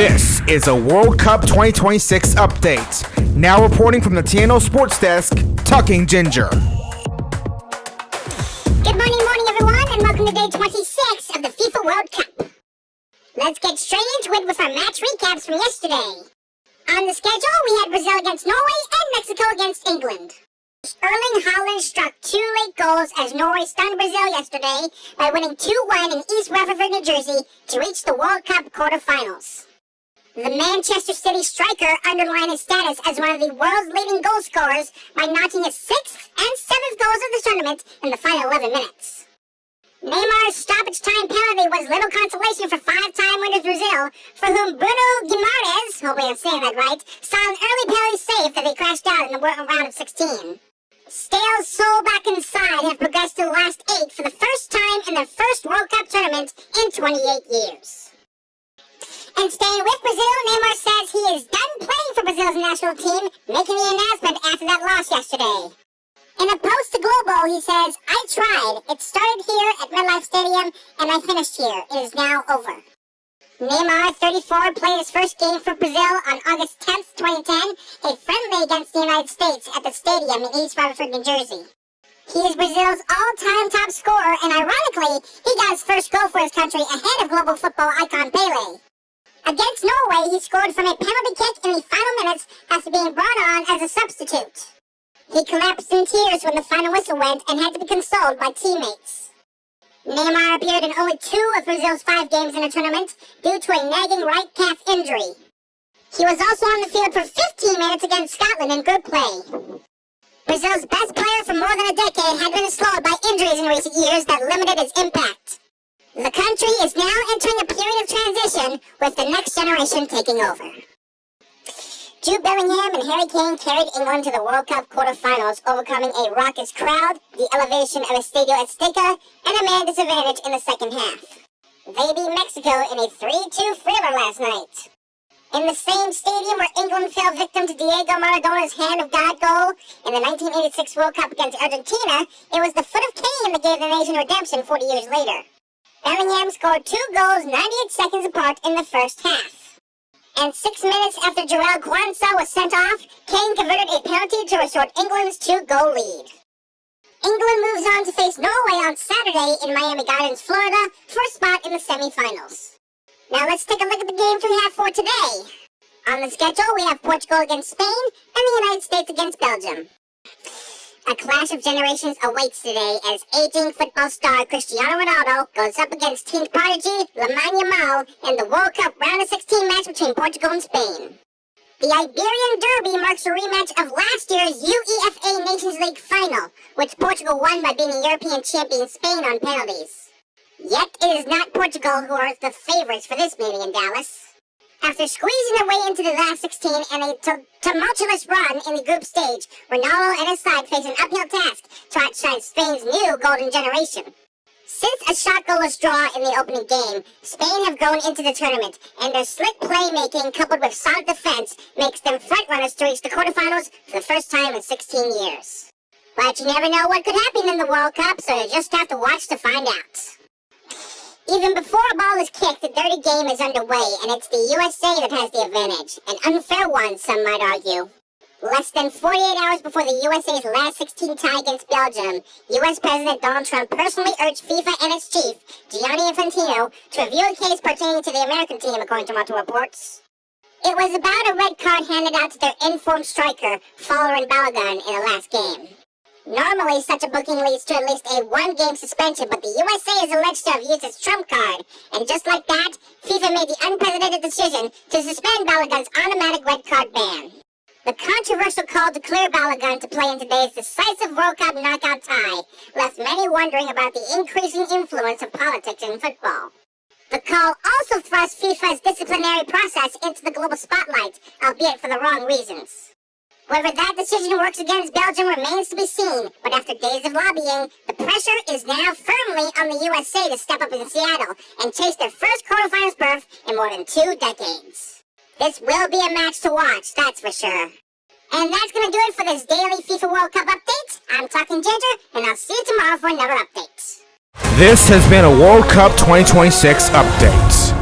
This is a World Cup 2026 update. Now reporting from the TNO Sports Desk, Talking Ginger. Good morning, everyone, and welcome to day 26 of the FIFA World Cup. Let's get straight into it with our match recaps from yesterday. On the schedule, we had Brazil against Norway and Mexico against England. Erling Haaland struck 2 late goals as Norway stunned Brazil yesterday by winning 2-1 in East Rutherford, New Jersey to reach the World Cup quarterfinals. The Manchester City striker underlined his status as one of the world's leading goal scorers by notching his 6th and 7th goals of the tournament in the final 11 minutes. Neymar's stoppage time penalty was little consolation for 5-time winners Brazil, for whom Bruno Guimarães, hopefully I'm saying that right, saw an early penalty save that they crashed out in the round of 16. Stale's soul back inside have progressed to the last 8 for the first time in their first World Cup tournament in 28 years. And staying with Brazil, Neymar says he is done playing for Brazil's national team, making the announcement after that loss yesterday. In a post to Global, he says, "I tried. It started here at MetLife Stadium, and I finished here. It is now over." Neymar, 34, played his first game for Brazil on August 10th, 2010, a friendly against the United States at the stadium in East Rutherford, New Jersey. He is Brazil's all-time top scorer, and ironically, he got his first goal for his country ahead of global football icon Pelé. Against Norway, he scored from a penalty kick in the final minutes after being brought on as a substitute. He collapsed in tears when the final whistle went and had to be consoled by teammates. Neymar appeared in only 2 of Brazil's 5 games in the tournament due to a nagging right calf injury. He was also on the field for 15 minutes against Scotland in group play. Brazil's best player for more than a decade had been slowed by injuries in recent years that limited his impact. The country is now entering a period of transition with the next generation taking over. Jude Bellingham and Harry Kane carried England to the World Cup quarterfinals, overcoming a raucous crowd, the elevation of Estadio Azteca, and a man disadvantage in the second half. They beat Mexico in a 3-2 thriller last night. In the same stadium where England fell victim to Diego Maradona's hand of God goal in the 1986 World Cup against Argentina, it was the foot of Kane that gave the nation redemption 40 years later. Bellingham scored 2 goals 98 seconds apart in the first half. And 6 minutes after Joel Quansah was sent off, Kane converted a penalty to restore England's 2-goal lead. England moves on to face Norway on Saturday in Miami Gardens, Florida, for a spot in the semifinals. Now let's take a look at the games we have for today. On the schedule, we have Portugal against Spain and the United States against Belgium. A clash of generations awaits today as aging football star Cristiano Ronaldo goes up against teen prodigy Lamine Yamal in the World Cup round of 16 match between Portugal and Spain. The Iberian Derby marks a rematch of last year's UEFA Nations League final, which Portugal won by beating European champion Spain on penalties. Yet it is not Portugal who are the favorites for this meeting in Dallas. After squeezing their way into the last 16 and a tumultuous run in the group stage, Ronaldo and his side face an uphill task to outshine Spain's new golden generation. Since a shot goalless draw in the opening game, Spain have grown into the tournament, and their slick playmaking coupled with solid defense makes them frontrunners to reach the quarterfinals for the first time in 16 years. But you never know what could happen in the World Cup, so you just have to watch to find out. Even before a ball is kicked, the dirty game is underway, and it's the USA that has the advantage. An unfair one, some might argue. Less than 48 hours before the USA's last 16 tie against Belgium, US President Donald Trump personally urged FIFA and its chief, Gianni Infantino, to review a case pertaining to the American team, according to multiple reports. It was about a red card handed out to their informed striker, Folarin Balogun, in the last game. Normally, such a booking leads to at least a 1-game suspension, but the USA is alleged to have used its trump card. And just like that, FIFA made the unprecedented decision to suspend Balogun's automatic red card ban. The controversial call to clear Balogun to play in today's decisive World Cup knockout tie left many wondering about the increasing influence of politics in football. The call also thrust FIFA's disciplinary process into the global spotlight, albeit for the wrong reasons. Whether that decision works against Belgium remains to be seen, but after days of lobbying, the pressure is now firmly on the USA to step up in Seattle and chase their first quarterfinals berth in more than 2 decades. This will be a match to watch, that's for sure. And that's going to do it for this daily FIFA World Cup update. I'm Talking Ginger, and I'll see you tomorrow for another update. This has been a World Cup 2026 update.